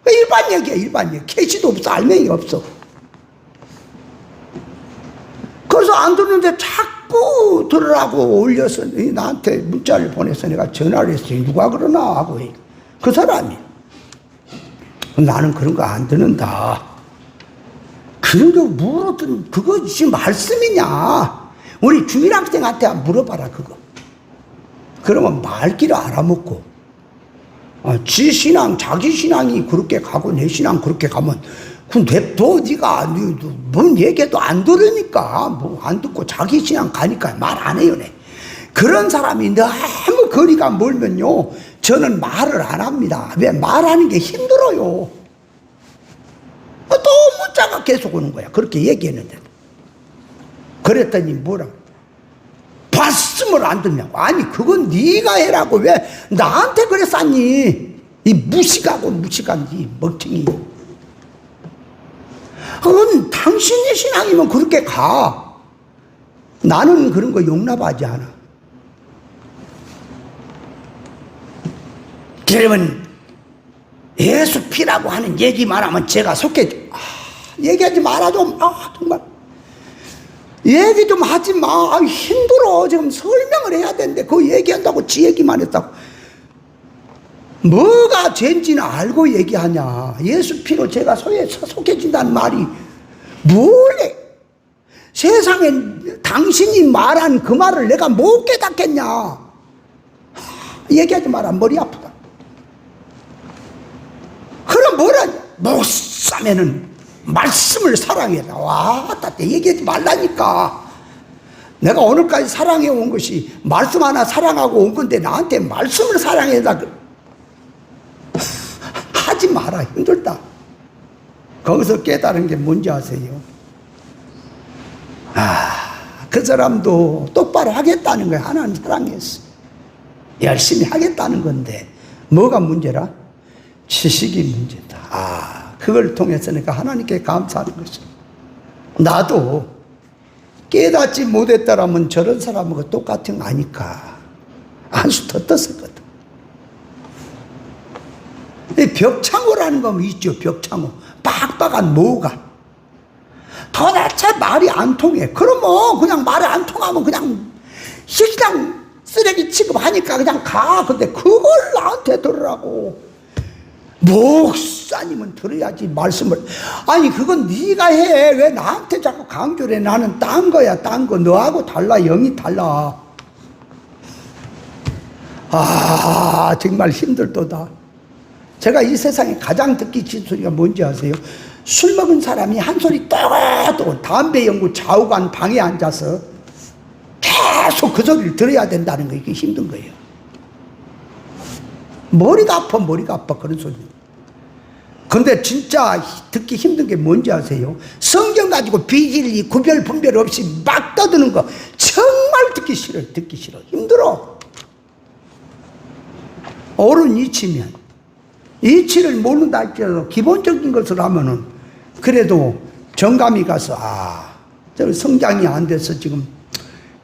일반 얘기야 일반 얘기. 캐시도 없어 알맹이 없어. 그래서 안 듣는데 자꾸 들으라고 올려서 나한테 문자를 보내서 내가 전화를 했어요. 누가 그러나 하고 그 사람이. 나는 그런 거 안 듣는다. 그런 거 물어든 그거 지금 말씀이냐. 우리 주일학생한테 물어봐라 그거. 그러면 말귀를 알아먹고 지 신앙 자기 신앙이 그렇게 가고 내 신앙 그렇게 가면 냅둬. 네가 뭔 얘기도 안 들으니까 안 듣고 자기 신앙 가니까 말 안 해요. 그런 사람이 너무 거리가 멀면요 저는 말을 안 합니다. 왜? 말하는 게 힘들어요. 또 문자가 계속 오는 거야. 그렇게 얘기했는데 그랬더니 뭐라 말씀을 안 듣냐고. 아니 그건 네가 해라고 왜 나한테 그랬었니. 이 무식한 이 멍청이. 그건 당신의 신앙이면 그렇게 가. 나는 그런 거 용납하지 않아. 그러면 예수 피라고 하는 얘기만 하면 제가 속해 얘기하지 말아 좀. 정말 얘기 좀 하지 마. 힘들어. 지금 설명을 해야 되는데 그 얘기한다고 지 얘기만 했다고. 뭐가 죄인지는 알고 얘기하냐. 예수 피로 제가 속해진다는 말이 뭐래. 세상에 당신이 말한 그 말을 내가 못 깨닫겠냐. 얘기하지 마라. 머리 아프다. 그럼 뭐라냐. 목사면은 말씀을 사랑해라. 왔다 때 얘기하지 말라니까. 내가 오늘까지 사랑해 온 것이 말씀 하나 사랑하고 온 건데 나한테 말씀을 사랑해라 하지 마라. 힘들다. 거기서 깨달은 게 뭔지 아세요? 그 사람도 똑바로 하겠다는 거야. 하나님 사랑했어. 열심히 하겠다는 건데 뭐가 문제라? 지식이 문제다. 그걸 통해서 내가 하나님께 감사하는 것이. 나도 깨닫지 못했다라면 저런 사람하고 똑같은 거 아니까 한 수 더 떴었거든. 이 벽창호라는 거 있죠. 벽창호. 빡빡한 뭐가. 도대체 말이 안 통해. 그러면 그냥 말이 안 통하면 그냥 식당 쓰레기 취급하니까 그냥 가. 근데 그걸 나한테 들으라고. 목사님은 들어야지 말씀을. 아니 그건 네가 해. 왜 나한테 자꾸 강조를 해. 나는 딴 거야. 딴 거. 너하고 달라. 영이 달라. 정말 힘들도다. 제가 이 세상에 가장 듣기 싫은 소리가 뭔지 아세요? 술 먹은 사람이 한 소리 떠도 담배 연구 좌우간 방에 앉아서 계속 그 소리를 들어야 된다는 거, 이게 힘든 거예요. 머리가 아파 그런 소리. 근데 진짜 듣기 힘든 게 뭔지 아세요? 성경 가지고 비질리 구별 분별 없이 막 떠드는 거 정말 듣기 싫어요. 듣기 싫어. 힘들어. 옳은 이치면, 이치를 모른다 할지라도 기본적인 것을 하면은 그래도 정감이 가서 저 성장이 안 돼서 지금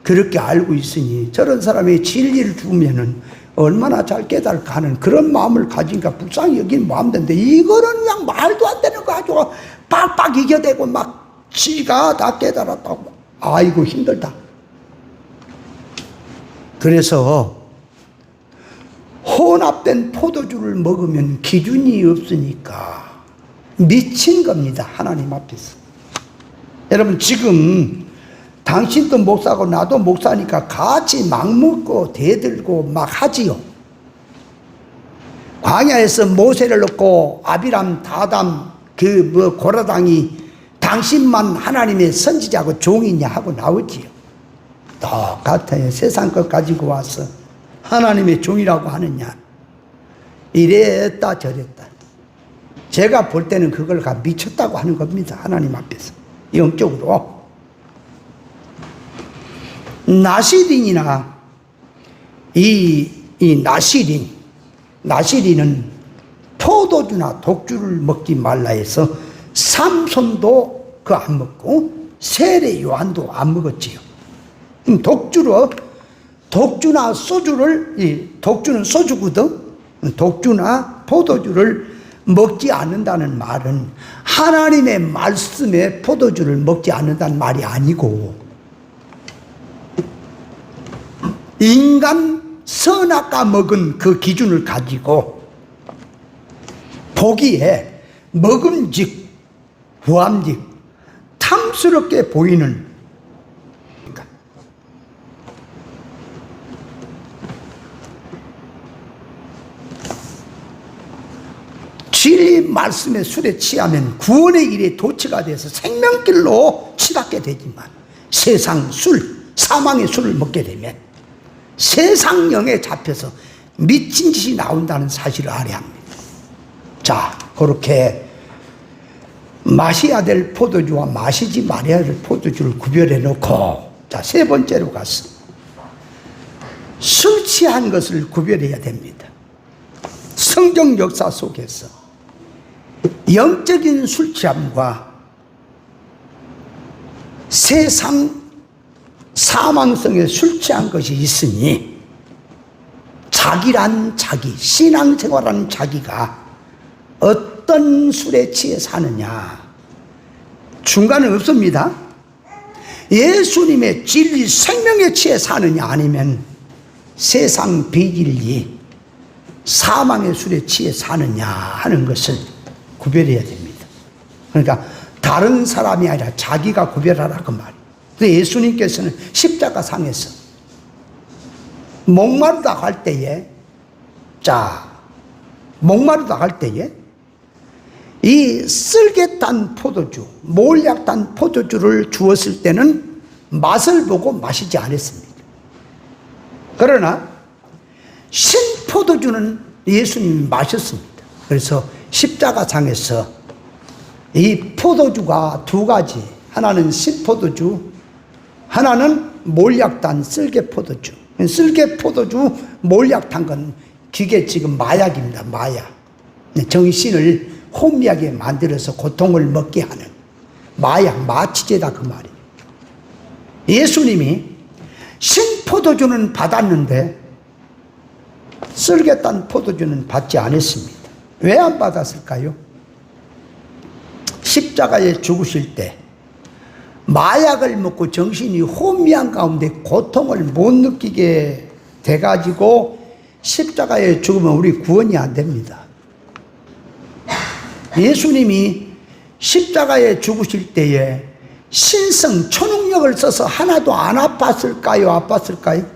그렇게 알고 있으니 저런 사람의 진리를 주면은 얼마나 잘 깨달을까 하는 그런 마음을 가지니까 불쌍히 여기는 마음인데, 이거는 그냥 말도 안 되는 거 가지고 빡빡 이겨대고 막 지가 다 깨달았다고. 아이고 힘들다. 그래서 혼합된 포도주를 먹으면 기준이 없으니까 미친 겁니다, 하나님 앞에서. 여러분, 지금 당신도 목사고 나도 목사니까 같이 막 먹고 대들고 막 하지요. 광야에서 모세를 넣고 아비람, 다담, 고라당이 당신만 하나님의 선지자고 종이냐 하고 나오지요. 똑같아요. 세상 것 가지고 와서 하나님의 종이라고 하느냐. 이랬다 저랬다. 제가 볼 때는 그걸 다 미쳤다고 하는 겁니다, 하나님 앞에서. 영적으로. 나시린이나 이 나시린은 포도주나 독주를 먹지 말라 해서 삼손도 그거 안 먹고 세례 요한도 안 먹었지요. 독주나 소주를, 독주는 소주거든. 독주나 포도주를 먹지 않는다는 말은 하나님의 말씀에 포도주를 먹지 않는다는 말이 아니고, 인간 선악과 먹은 그 기준을 가지고 보기에 먹음직, 후함직, 탐스럽게 보이는, 진리 말씀의 술에 취하면 구원의 길에 도취가 돼서 생명길로 치닫게 되지만, 세상 술, 사망의 술을 먹게 되면 세상령에 잡혀서 미친 짓이 나온다는 사실을 알아야 합니다. 자, 그렇게 마셔야 될 포도주와 마시지 말아야 될 포도주를 구별해 놓고, 자, 세 번째로 가서 술 취한 것을 구별해야 됩니다. 성경 역사 속에서 영적인 술 취함과 세상 사망성에 술 취한 것이 있으니, 자기란 자기, 신앙생활하는 자기가 어떤 술에 취해 사느냐, 중간은 없습니다. 예수님의 진리 생명에 취해 사느냐, 아니면 세상 비진리 사망의 술에 취해 사느냐 하는 것을 구별해야 됩니다. 그러니까 다른 사람이 아니라 자기가 구별하라 그 말이에요. 예수님께서는 십자가 상에서 목마르다 할 때에, 목마르다 할 때에 이 쓸개 단 포도주, 몰약 단 포도주를 주었을 때는 맛을 보고 마시지 않았습니다. 그러나 신포도주는 예수님이 마셨습니다. 그래서 십자가상에서 이 포도주가 두 가지, 하나는 신포도주, 하나는 몰약단 쓸개포도주. 쓸개포도주 몰약탄 건 기계 지금 마약입니다. 마약. 정신을 혼미하게 만들어서 고통을 먹게 하는 마약, 마취제다 그 말이에요. 예수님이 신포도주는 받았는데 쓸개단 포도주는 받지 않았습니다. 왜 안 받았을까요? 십자가에 죽으실 때 마약을 먹고 정신이 혼미한 가운데 고통을 못 느끼게 돼가지고 십자가에 죽으면 우리 구원이 안 됩니다. 예수님이 십자가에 죽으실 때에 신성 초능력을 써서 하나도 안 아팠을까요? 아팠을까요?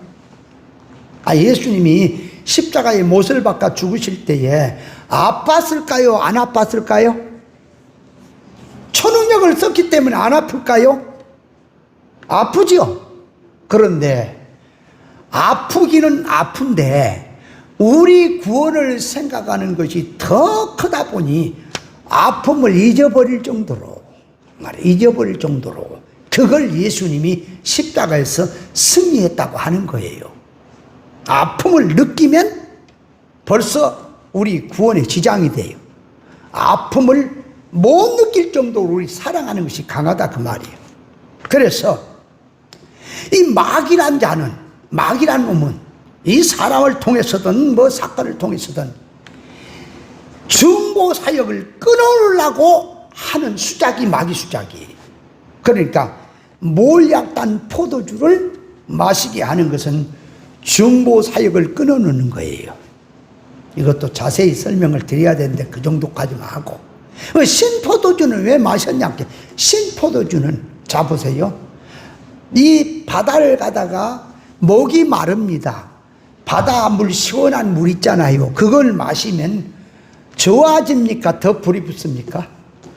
예수님이 십자가에 못을 박아 죽으실 때에 아팠을까요? 안 아팠을까요? 초능력을 썼기 때문에 안 아플까요? 아프죠. 그런데 아프기는 아픈데 우리 구원을 생각하는 것이 더 크다 보니 아픔을 잊어버릴 정도로 그걸 예수님이 십자가에서 승리했다고 하는 거예요. 아픔을 느끼면 벌써 우리 구원의 지장이 돼요. 아픔을 못 느낄 정도로 우리 사랑하는 것이 강하다 그 말이에요. 그래서 이 마귀란 자는, 마귀란 놈은 이 사람을 통해서든 뭐 사건을 통해서든 중보 사역을 끊으려고 하는 수작이 마귀 수작이에요. 그러니까 몰약단 포도주를 마시게 하는 것은 중보 사역을 끊어놓는 거예요. 이것도 자세히 설명을 드려야 되는데 그 정도까지만 하고, 신포도주는 왜 마셨냐? 신포도주는, 자 보세요, 이 바다를 가다가 목이 마릅니다. 바다물, 시원한 물 있잖아요. 그걸 마시면 좋아집니까? 더 불이 붙습니까?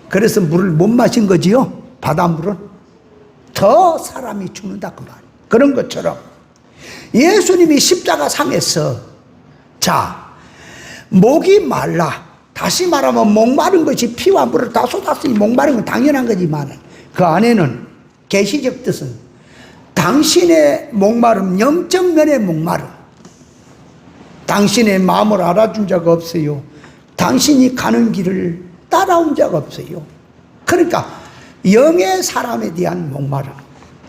그래서 물을 못 마신 거지요. 바닷물은 더 사람이 죽는다 그 말. 그런 것처럼 예수님이 십자가 상에서, 자, 목이 말라, 다시 말하면 목마른 것이 피와 물을 다 쏟았으니 목마른 건 당연한 거지만 그 안에는 계시적 뜻은 당신의 목마름, 영적 면의 목마름, 당신의 마음을 알아준 자가 없어요. 당신이 가는 길을 따라온 자가 없어요. 그러니까 영의 사람에 대한 목마름,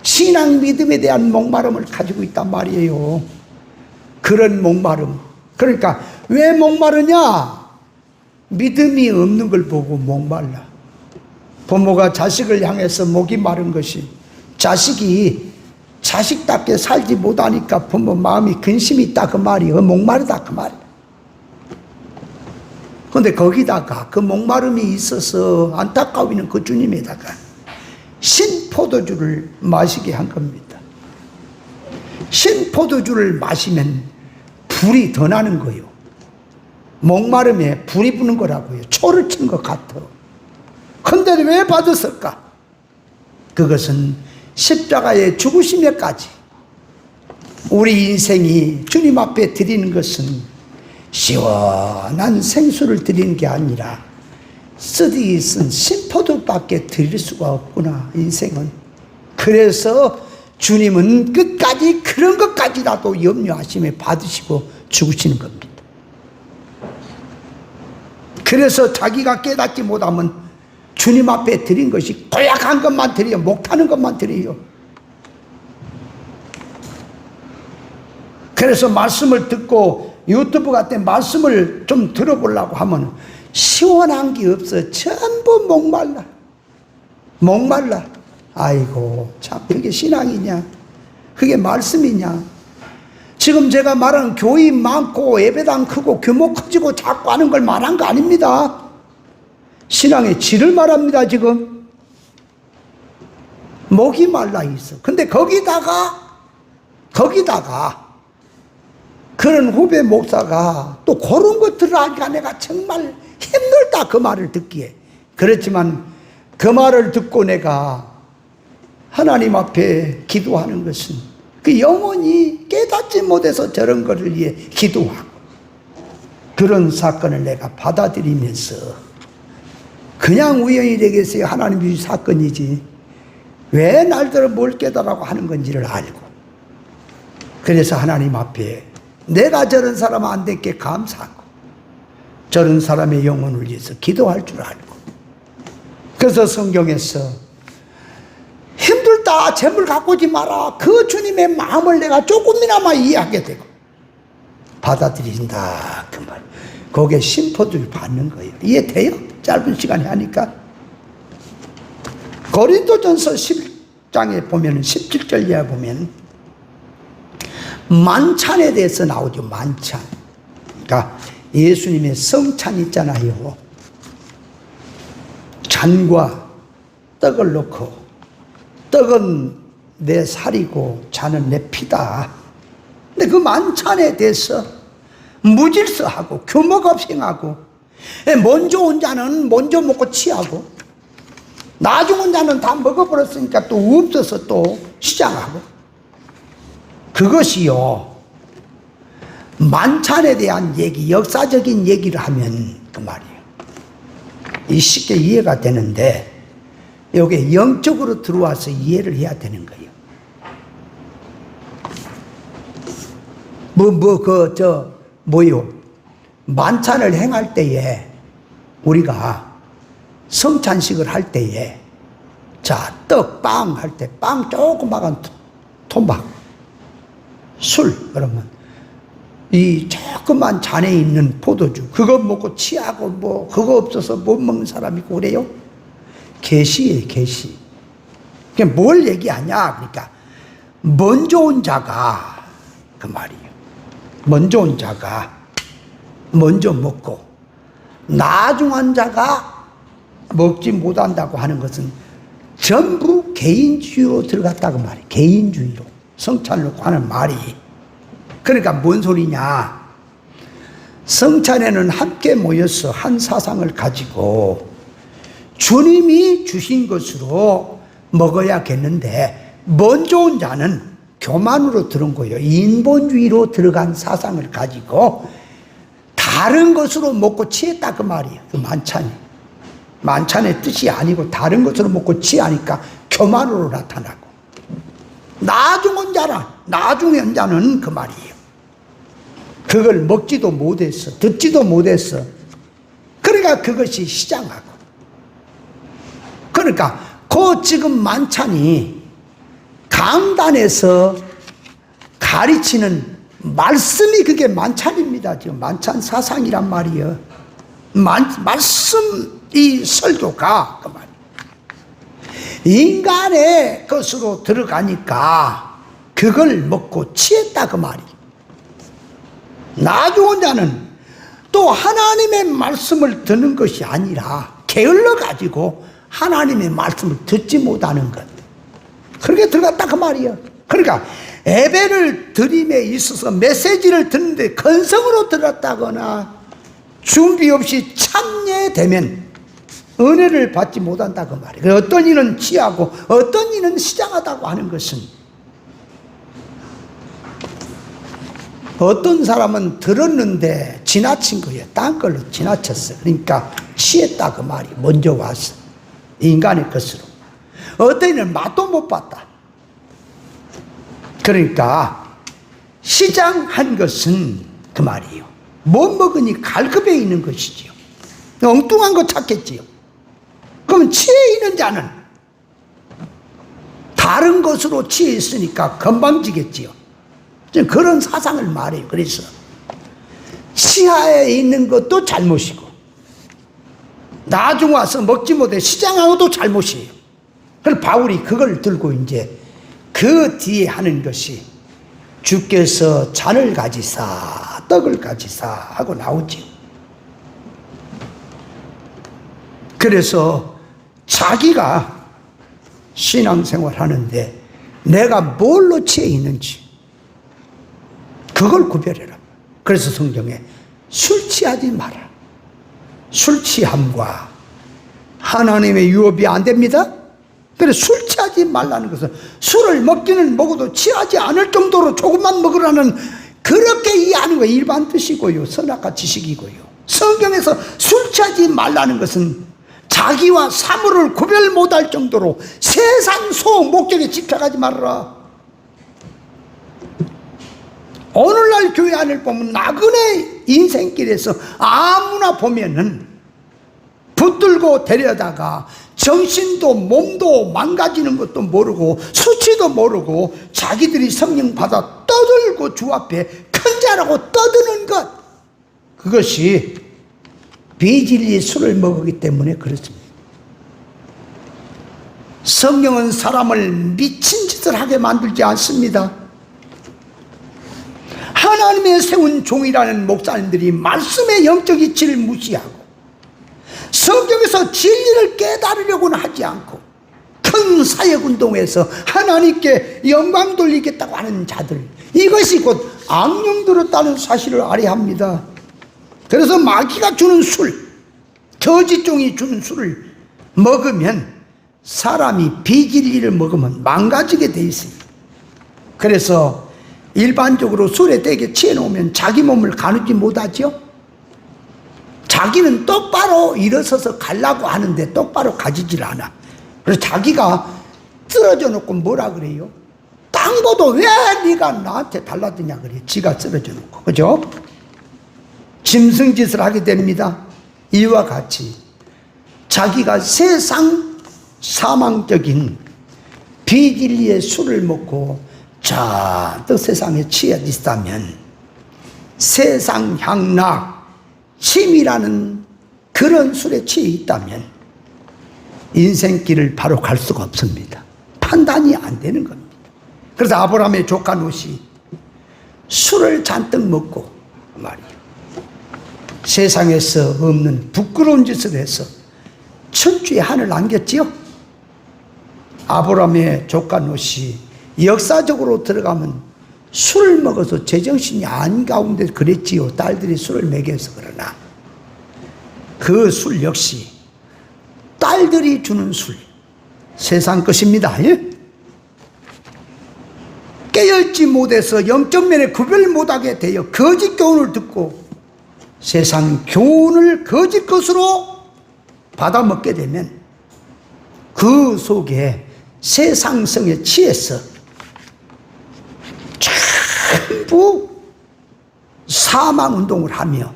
신앙 믿음에 대한 목마름을 가지고 있단 말이에요. 그런 목마름. 그러니까 왜 목마르냐? 믿음이 없는 걸 보고 목말라. 부모가 자식을 향해서 목이 마른 것이, 자식이 자식답게 살지 못하니까 부모 마음이 근심이 있다 그 말이에요. 목마르다 그 말이에요. 그런데 거기다가 그 목마름이 있어서 안타까우는 그 주님에다가 신포도주를 마시게 한 겁니다. 신포도주를 마시면 불이 더 나는 거예요. 목마름에 불이 부는 거라고요. 초를 친 것 같아. 근데 왜 받았을까? 그것은 십자가의 죽으심에까지 우리 인생이 주님 앞에 드리는 것은 시원한 생수를 드리는 게 아니라 쓰디 쓴 신포도밖에 드릴 수가 없구나, 인생은. 그래서 주님은 끝까지 그런 것까지라도 염려하심에 받으시고 죽으시는 겁니다. 그래서 자기가 깨닫지 못하면 주님 앞에 드린 것이 고약한 것만 드려요. 못하는 것만 드려요. 그래서 말씀을 듣고 유튜브 같은 말씀을 좀 들어보려고 하면 시원한 게 없어. 전부 목말라. 목말라. 아이고, 참 그게 신앙이냐? 그게 말씀이냐? 지금 제가 말하는 교인 많고 예배당 크고 규모 커지고 자꾸 하는 걸 말한 거 아닙니다. 신앙의 질을 말합니다. 지금 목이 말라 있어. 근데 거기다가 그런 후배 목사가 또 그런 것들을 하니까 내가 정말 힘들다, 그 말을 듣기에. 그렇지만 그 말을 듣고 내가 하나님 앞에 기도하는 것은 그 영혼이 깨닫지 못해서 저런 것을 위해 기도하고, 그런 사건을 내가 받아들이면서 그냥 우연히 되겠어요? 하나님 주신 사건이지 왜 날들어 뭘 깨달라고 하는 건지를 알고, 그래서 하나님 앞에 내가 저런 사람 안 됐게 감사하고 저런 사람의 영혼을 위해서 기도할 줄 알고, 그래서 성경에서 힘들다, 재물 갖고 오지 마라, 그 주님의 마음을 내가 조금이나마 이해하게 되고 받아들인다 그 말. 거기에 심포도를 받는 거예요. 이해돼요? 짧은 시간에 하니까. 고린도전서 10장에 보면 17절 이하 보면 만찬에 대해서 나오죠. 만찬. 그러니까 예수님의 성찬 있잖아요. 잔과 떡을 넣고, 떡은 내 살이고 잔은 내 피다. 근데 그 만찬에 대해서 무질서하고 규모가 없이 행하고 먼저 온 자는 먼저 먹고 취하고, 나중 온 자는 다 먹어버렸으니까 또 없어서 또 시작하고. 그것이요, 만찬에 대한 얘기, 역사적인 얘기를 하면 그 말이에요. 이 쉽게 이해가 되는데, 여기에 영적으로 들어와서 이해를 해야 되는 거예요. 만찬을 행할 때에, 우리가 성찬식을 할 때에, 자, 떡, 빵 할 때, 빵 조그마한 토막, 술, 그러면, 이 조그만 잔에 있는 포도주, 그거 먹고 취하고 그거 없어서 못 먹는 사람이 있고 그래요? 계시예요, 계시. 그게 뭘 얘기하냐? 그러니까, 먼저 온 자가, 그 말이에요. 먼저 온 자가 먼저 먹고 나중 한 자가 먹지 못한다고 하는 것은 전부 개인주의로 들어갔다고 말이에요. 개인주의로 성찬을 하는 말이. 그러니까 뭔 소리냐? 성찬에는 함께 모여서 한 사상을 가지고 주님이 주신 것으로 먹어야겠는데, 먼저 온 자는 교만으로 들은 거예요. 인본주의로 들어간 사상을 가지고 다른 것으로 먹고 취했다 그 말이에요. 그 만찬이. 만찬의 뜻이 아니고 다른 것으로 먹고 취하니까 교만으로 나타나고, 나중 온 자는, 나중에 온 자는 그 말이에요. 그걸 먹지도 못했어. 듣지도 못했어. 그러니까 그것이 시장하고. 그러니까 그 지금 만찬이 강단에서 가르치는 말씀이 그게 만찬입니다. 지금 만찬 사상이란 말이에요. 말씀 이 설교가 그 말이에요. 인간의 것으로 들어가니까 그걸 먹고 취했다 그 말이에요. 나중 온 자는 또 하나님의 말씀을 듣는 것이 아니라 게을러 가지고 하나님의 말씀을 듣지 못하는 것, 그렇게 들어갔다 그 말이에요. 그러니까 예배를 드림에 있어서 메시지를 듣는데 건성으로 들었다거나 준비 없이 참여되면 은혜를 받지 못한다 그 말이에요. 어떤 이는 취하고 어떤 이는 시장하다고 하는 것은, 어떤 사람은 들었는데 지나친 거예요. 딴 걸로 지나쳤어요. 그러니까 취했다 그 말이 먼저 왔어. 인간의 것으로. 어떤 이는 맛도 못 봤다. 그러니까 시장한 것은 그 말이에요. 못 먹으니 갈급해 있는 것이지요. 엉뚱한 거 찾겠지요. 그러면 취해 있는 자는 다른 것으로 취해 있으니까 건방지겠지요. 그런 사상을 말해요. 그래서 치하에 있는 것도 잘못이고, 나중 와서 먹지 못해 시장하고도 잘못이에요. 그래서 바울이 그걸 들고 이제 그 뒤에 하는 것이, 주께서 잔을 가지사 떡을 가지사 하고 나오죠. 그래서 자기가 신앙생활 하는데 내가 뭘로 취해 있는지 그걸 구별해라. 그래서 성경에 술 취하지 마라. 술 취함과 하나님의 유업이 안 됩니다. 그래서 술 취하지 말라는 것은 술을 먹기는 먹어도 취하지 않을 정도로 조금만 먹으라는, 그렇게 이해하는 거예요. 일반 뜻이고요, 선악과 지식이고요. 성경에서 술 취하지 말라는 것은 자기와 사물을 구별 못할 정도로 세상 소원 목적에 집착하지 말아라. 오늘날 교회 안을 보면 나그네 인생길에서 아무나 보면은 붙들고 데려다가 정신도 몸도 망가지는 것도 모르고 수치도 모르고 자기들이 성령 받아 떠들고 주 앞에 큰 자라고 떠드는 것, 그것이 비진리 술을 먹었기 때문에 그렇습니다. 성령은 사람을 미친 짓을 하게 만들지 않습니다. 하나님의 세운 종이라는 목사님들이 말씀의 영적 이치를 무시하고 성경에서 진리를 깨달으려고는 하지 않고 큰 사역운동에서 하나님께 영광 돌리겠다고 하는 자들, 이것이 곧 악령 들었다는 사실을 알아야 합니다. 그래서 마귀가 주는 술, 거짓종이 주는 술을 먹으면 사람이 비진리를 먹으면 망가지게 돼 있습니다. 그래서 일반적으로 술에 되게 취해 놓으면 자기 몸을 가누지 못하죠. 자기는 똑바로 일어서서 가려고 하는데 똑바로 가지질 않아. 그래서 자기가 쓰러져 놓고 뭐라 그래요? 땅보도 왜 네가 나한테 달라드냐 그래. 지가 쓰러져 놓고. 그죠? 짐승짓을 하게 됩니다. 이와 같이 자기가 세상 사망적인 비진리의 술을 먹고 잔뜩 세상에 취해 있다면 세상 향락 침이라는 그런 술에 취해 있다면 인생길을 바로 갈 수가 없습니다. 판단이 안 되는 겁니다. 그래서 아브라함의 조카 롯이 술을 잔뜩 먹고 말이에요. 세상에서 없는 부끄러운 짓을 해서 천주의 한을 남겼지요. 아브라함의 조카 롯이 역사적으로 들어가면 술을 먹어서 제정신이 아닌 가운데 그랬지요. 딸들이 술을 먹여서. 그러나 그 술 역시 딸들이 주는 술, 세상 것입니다. 예? 깨닫지 못해서 영적 면에 구별 못하게 되어 거짓 교훈을 듣고 세상 교훈을 거짓 것으로 받아먹게 되면 그 속에 세상성에 취해서 전부 사망운동을 하며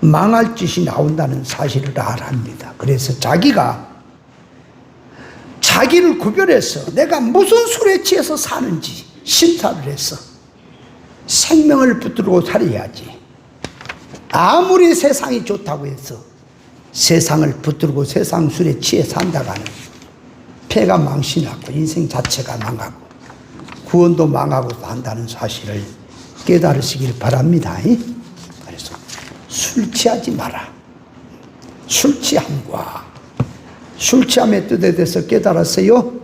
망할 짓이 나온다는 사실을 알아합니다. 그래서 자기가 자기를 구별해서 내가 무슨 술에 취해서 사는지 심사를 해서 생명을 붙들고 살아야지. 아무리 세상이 좋다고 해서 세상을 붙들고 세상 술에 취해 산다가는 폐가 망신하고 인생 자체가 망하고 구원도 망하고 한다는 사실을 깨달으시길 바랍니다. 그래서 술 취하지 마라. 술 취함과 술 취함의 뜻에 대해서 깨달았어요.